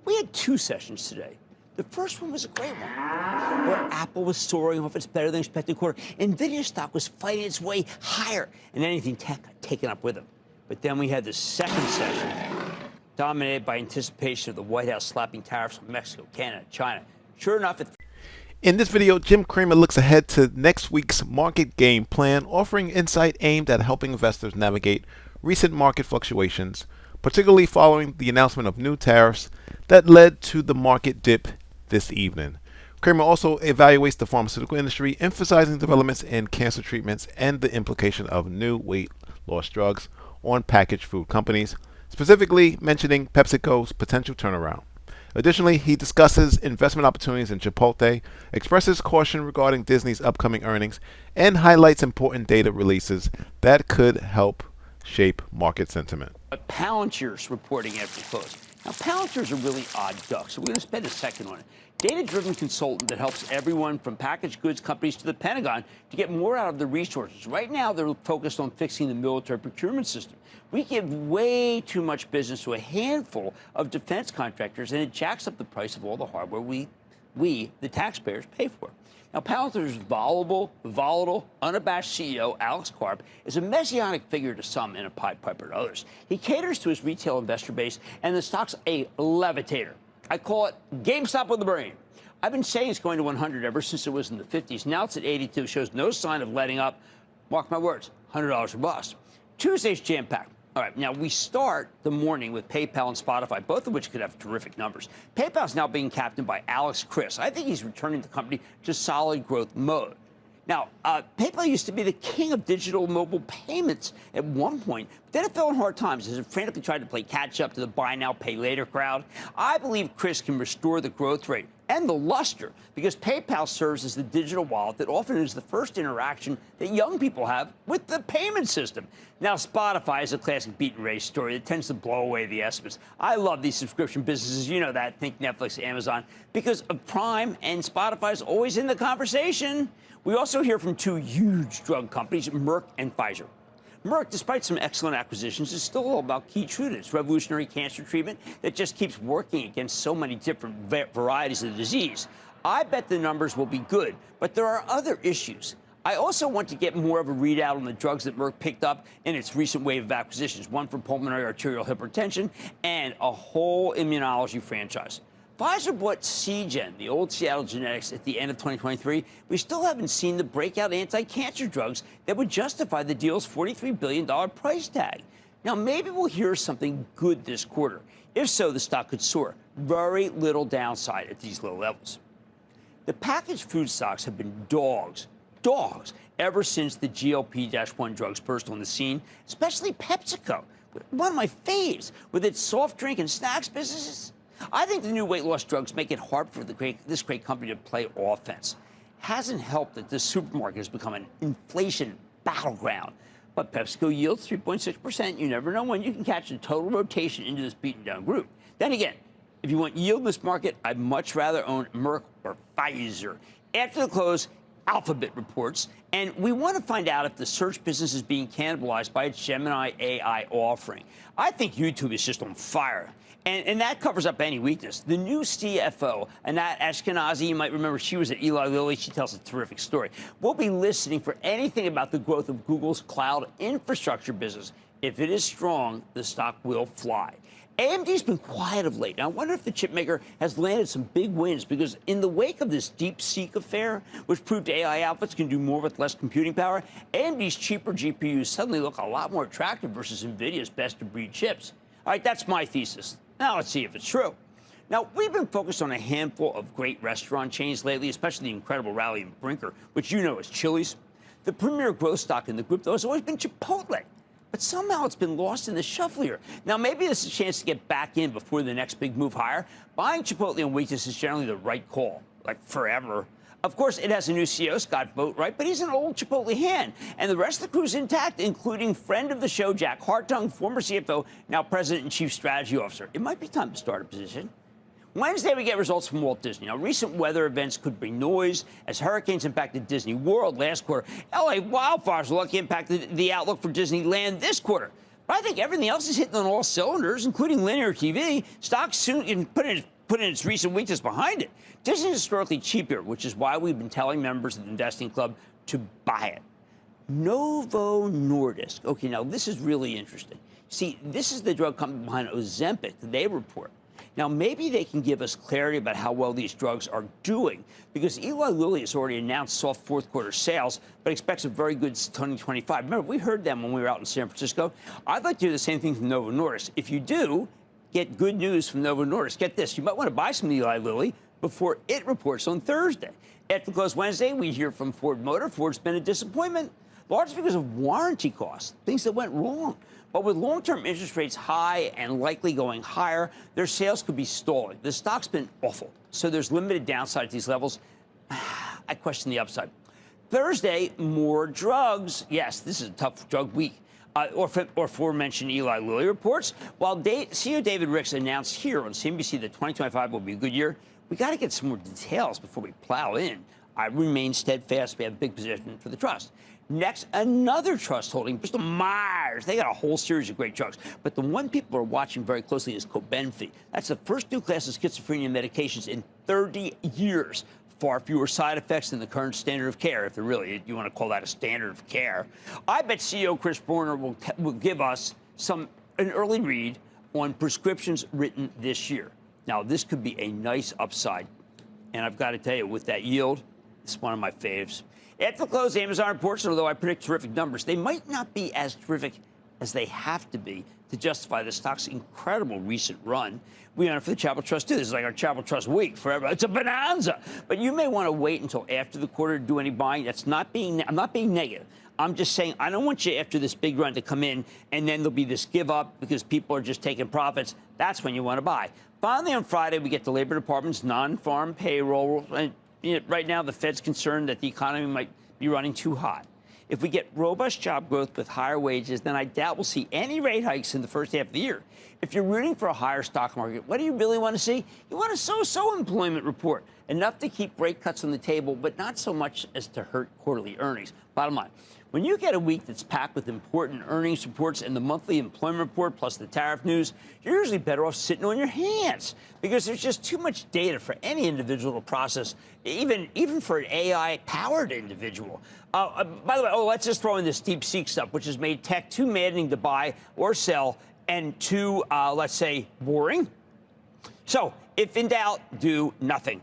We had two sessions today. The first one was a great one, where Apple was soaring off its better-than-expected quarter. NVIDIA stock was fighting its way higher, and anything tech got taken up with them. But then we had the second session, dominated by anticipation of the White House slapping tariffs on Mexico, Canada, China. Sure enough, in this video, Jim Cramer looks ahead to next week's market game plan, offering insight aimed at helping investors navigate recent market fluctuations, particularly following the announcement of new tariffs that led to the market dip this evening. Cramer also evaluates the pharmaceutical industry, emphasizing developments in cancer treatments and the implication of new weight loss drugs on packaged food companies, specifically mentioning PepsiCo's potential turnaround. Additionally, he discusses investment opportunities in Chipotle, expresses caution regarding Disney's upcoming earnings, and highlights important data releases that could help shape market sentiment. Palantir's reporting after close. Now, Palantir's a really odd duck, so we're going to spend a second on it. Data-driven consultant that helps everyone from packaged goods companies to the Pentagon to get more out of their resources. Right now, they're focused on fixing the military procurement system. We give way too much business to a handful of defense contractors, and it jacks up the price of all the hardware we, the taxpayers, pay for. Now, Palantir's volatile, unabashed CEO, Alex Karp, is a messianic figure to some and a Pied Piper to others. He caters to his retail investor base, and the stock's a levitator. I call it GameStop with the brain. I've been saying it's going to 100 ever since it was in the 50s. Now it's at 82, shows no sign of letting up. Mark my words, $100 or bust. Tuesday's jam-packed. All right, now we start the morning with PayPal and Spotify, both of which could have terrific numbers. PayPal's now being captained by Alex Chriss. I think he's returning the company to solid growth mode. Now, PayPal used to be the king of digital mobile payments at one point, but then it fell in hard times as it frantically tried to play catch-up to the buy now, pay later crowd. I believe Chris can restore the growth rate and the luster because PayPal serves as the digital wallet that often is the first interaction that young people have with the payment system. Now, Spotify is a classic beat and race story that tends to blow away the estimates. I love these subscription businesses. You know that. Think Netflix, Amazon. Because of Prime, and Spotify is always in the conversation. We also hear from two huge drug companies, Merck and Pfizer. Merck, despite some excellent acquisitions, is still all about Keytruda, its revolutionary cancer treatment that just keeps working against so many different varieties of the disease. I bet the numbers will be good, but there are other issues. I also want to get more of a readout on the drugs that Merck picked up in its recent wave of acquisitions, one for pulmonary arterial hypertension and a whole immunology franchise. Pfizer bought Seagen, the old Seattle Genetics, at the end of 2023. We still haven't seen the breakout anti-cancer drugs that would justify the deal's $43 billion price tag. Now, maybe we'll hear something good this quarter. If so, the stock could soar. Very little downside at these low levels. The packaged food stocks have been dogs, ever since the GLP-1 drugs burst on the scene, especially PepsiCo, one of my faves, with its soft drink and snacks businesses. I think the new weight loss drugs make it hard for this great company to play offense. Hasn't helped that this supermarket has become an inflation battleground. But PepsiCo yields 3.6%. You never know when you can catch a total rotation into this beaten down group. Then again, if you want yield in this market, I'd much rather own Merck or Pfizer. After the close, Alphabet reports, and we want to find out if the search business is being cannibalized by its Gemini AI offering. I think YouTube is just on fire. And that covers up any weakness. The new CFO, Anat Ashkenazi, you might remember she was at Eli Lilly. She tells a terrific story. We'll be listening for anything about the growth of Google's cloud infrastructure business. If it is strong, the stock will fly. AMD's been quiet of late. Now, I wonder if the chipmaker has landed some big wins because in the wake of this DeepSeek affair, which proved AI outputs can do more with less computing power, AMD's cheaper GPUs suddenly look a lot more attractive versus NVIDIA's best-of-breed chips. All right, that's my thesis. Now let's see if it's true. Now, we've been focused on a handful of great restaurant chains lately, especially the incredible rally in Brinker, which you know is Chili's. The premier growth stock in the group, though, has always been Chipotle. But somehow it's been lost in the shuffle here. Now, maybe this is a chance to get back in before the next big move higher. Buying Chipotle on weakness is generally the right call, like forever. Of course, it has a new CEO, Scott Boatwright, but he's an old Chipotle hand. And the rest of the crew's intact, including friend of the show, Jack Hartung, former CFO, now President and Chief Strategy Officer. It might be time to start a position. Wednesday, we get results from Walt Disney. Now, recent weather events could bring noise as hurricanes impacted Disney World last quarter. LA wildfires will likely impact the outlook for Disneyland this quarter. But I think everything else is hitting on all cylinders, including linear TV. Stocks soon can put in put in its recent weakness behind it. Disney is historically cheaper, which is why we've been telling members of the investing club to buy it. Novo Nordisk. Okay, now this is really interesting. See, this is the drug company behind Ozempic that they report. Now, maybe they can give us clarity about how well these drugs are doing, because Eli Lilly has already announced soft fourth quarter sales, but expects a very good 2025. Remember, we heard them when we were out in San Francisco. I'd like to hear the same thing from Novo Nordisk. If you do get good news from Novo Nordisk, get this, you might want to buy some Eli Lilly before it reports on Thursday. After close Wednesday, we hear from Ford Motor. Ford's been a disappointment, largely because of warranty costs, things that went wrong. But with long-term interest rates high and likely going higher, their sales could be stalling. The stock's been awful, so there's limited downside at these levels. I question the upside. Thursday, more drugs. Yes, this is a tough drug week. Or aforementioned Eli Lilly reports. While CEO David Ricks announced here on CNBC that 2025 will be a good year, we got to get some more details before we plow in. I remain steadfast. We have a big position for the trust. Next, another trust holding, Bristol Myers. They got a whole series of great drugs. But the one people are watching very closely is Cobenfy. That's the first new class of schizophrenia medications in 30 years. Far fewer side effects than the current standard of care, if you want to call that a standard of care. I bet CEO Chris Borner will give us an early read on prescriptions written this year. Now, this could be a nice upside. And I've got to tell you, with that yield, it's one of my faves. After the close, Amazon reports, and although I predict terrific numbers, they might not be as terrific as they have to be to justify the stock's incredible recent run. We own it for the Charitable Trust, too. This is like our Charitable Trust week forever. It's a bonanza. But you may want to wait until after the quarter to do any buying. I'm not being negative. I'm just saying I don't want you after this big run to come in and then there'll be this give up because people are just taking profits. That's when you want to buy. Finally, on Friday, we get the Labor Department's non-farm payroll. And right now, the Fed's concerned that the economy might be running too hot. If we get robust job growth with higher wages, then I doubt we'll see any rate hikes in the first half of the year. If you're rooting for a higher stock market, what do you really want to see? You want a so-so employment report, enough to keep rate cuts on the table, but not so much as to hurt quarterly earnings. Bottom line, when you get a week that's packed with important earnings reports and the monthly employment report plus the tariff news, you're usually better off sitting on your hands because there's just too much data for any individual to process, even for an AI-powered individual. By the way, let's just throw in this DeepSeek stuff, which has made tech too maddening to buy or sell and too, let's say, boring. So, if in doubt, do nothing.